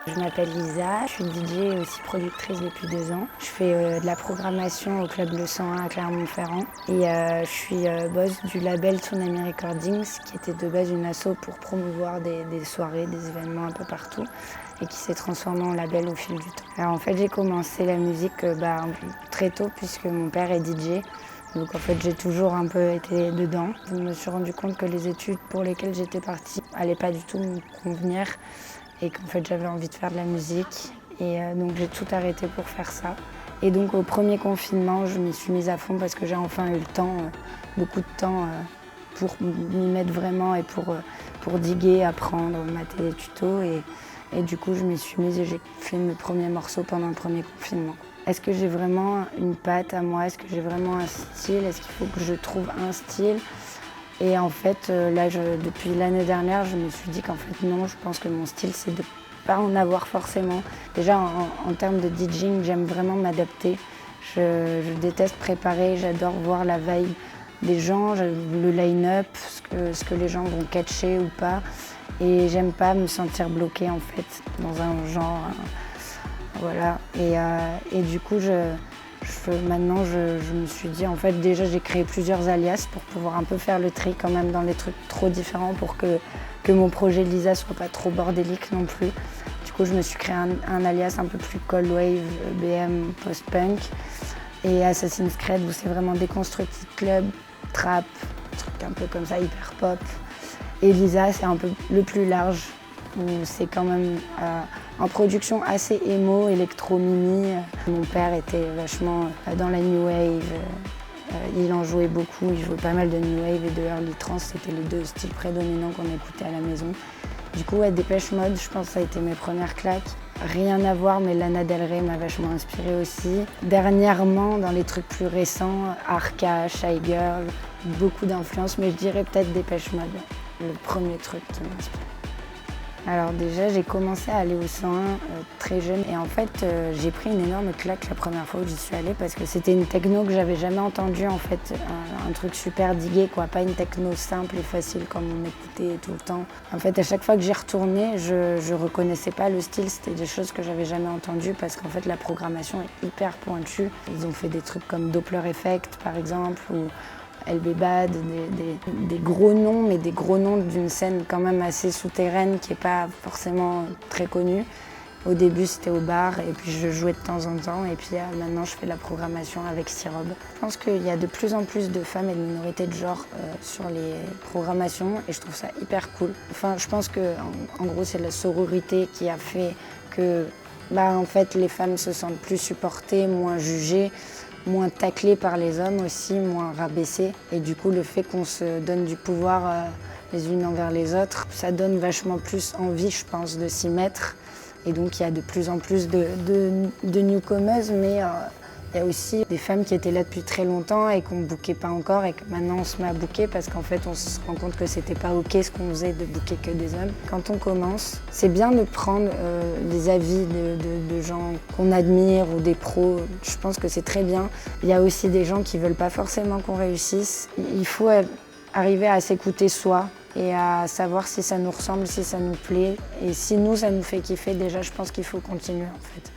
Je m'appelle Lisa, je suis DJ et aussi productrice depuis 2 ans. Je fais de la programmation au Club Le 101 à Clermont-Ferrand et je suis boss du label Tsunami Recordings qui était de base une asso pour promouvoir des soirées, des événements un peu partout et qui s'est transformé en label au fil du temps. Alors en fait j'ai commencé la musique très tôt puisque mon père est DJ. Donc en fait j'ai toujours un peu été dedans. Je me suis rendu compte que les études pour lesquelles j'étais partie n'allaient pas du tout me convenir et qu'en fait j'avais envie de faire de la musique. Et donc j'ai tout arrêté pour faire ça. Et donc au premier confinement je m'y suis mise à fond parce que j'ai enfin eu le temps, beaucoup de temps pour m'y mettre vraiment et pour diguer, apprendre, mater les tutos. Et du coup je m'y suis mise et j'ai fait mes premiers morceaux pendant le premier confinement. Est-ce que j'ai vraiment une patte à moi? Est-ce que j'ai vraiment un style? Est-ce qu'il faut que je trouve un style? Et en fait, depuis l'année dernière, je me suis dit qu'en fait non, je pense que mon style, c'est de ne pas en avoir forcément. Déjà, en termes de DJing, j'aime vraiment m'adapter. Je déteste préparer, j'adore voir la vibe des gens, le line-up, ce que les gens vont catcher ou pas. Et j'aime pas me sentir bloquée en fait dans un genre. Voilà. Et du coup, maintenant, je me suis dit, en fait, déjà, j'ai créé plusieurs alias pour pouvoir un peu faire le tri quand même dans les trucs trop différents pour que mon projet Lisa soit pas trop bordélique non plus. Du coup, je me suis créé un alias un peu plus cold wave, BM, post-punk et Assassin's Creed où c'est vraiment déconstructed club, trap, trucs un peu comme ça, hyper pop. Et Lisa, c'est un peu le plus large où c'est quand même en production assez émo, électro-mimi. Mon père était vachement dans la new wave, il en jouait beaucoup, il jouait pas mal de new wave et de early trance, c'était les deux styles prédominants qu'on écoutait à la maison. Du coup, Dépêche Mode, je pense que ça a été mes premières claques. Rien à voir, mais Lana Del Rey m'a vachement inspirée aussi. Dernièrement, dans les trucs plus récents, Arca, Shy Girl, beaucoup d'influence, mais je dirais peut-être Dépêche Mode, le premier truc qui m'a inspirée. Alors déjà, j'ai commencé à aller au 101 très jeune et en fait, j'ai pris une énorme claque la première fois où j'y suis allée parce que c'était une techno que j'avais jamais entendue en fait, un truc super digué quoi, pas une techno simple et facile comme on écoutait tout le temps. En fait, à chaque fois que j'y retournais, je reconnaissais pas le style, c'était des choses que j'avais jamais entendues parce qu'en fait, la programmation est hyper pointue. Ils ont fait des trucs comme Doppler Effect par exemple ou LB Bad, des gros noms, mais des gros noms d'une scène quand même assez souterraine qui n'est pas forcément très connue. Au début, c'était au bar et puis je jouais de temps en temps et puis maintenant, je fais de la programmation avec Sirob. Je pense qu'il y a de plus en plus de femmes et de minorités de genre sur les programmations et je trouve ça hyper cool. Enfin, je pense que en gros, c'est la sororité qui a fait que en fait, les femmes se sentent plus supportées, moins jugées, moins taclées par les hommes aussi, moins rabaissées. Et du coup, le fait qu'on se donne du pouvoir les unes envers les autres, ça donne vachement plus envie, je pense, de s'y mettre. Et donc, il y a de plus en plus de newcomers, mais il y a aussi des femmes qui étaient là depuis très longtemps et qu'on ne bookait pas encore et que maintenant on se met à booker parce qu'en fait on se rend compte que c'était pas ok ce qu'on faisait de booker que des hommes. Quand on commence, c'est bien de prendre les avis de gens qu'on admire ou des pros, je pense que c'est très bien. Il y a aussi des gens qui veulent pas forcément qu'on réussisse. Il faut arriver à s'écouter soi et à savoir si ça nous ressemble, si ça nous plaît. Et si nous, ça nous fait kiffer, déjà je pense qu'il faut continuer en fait.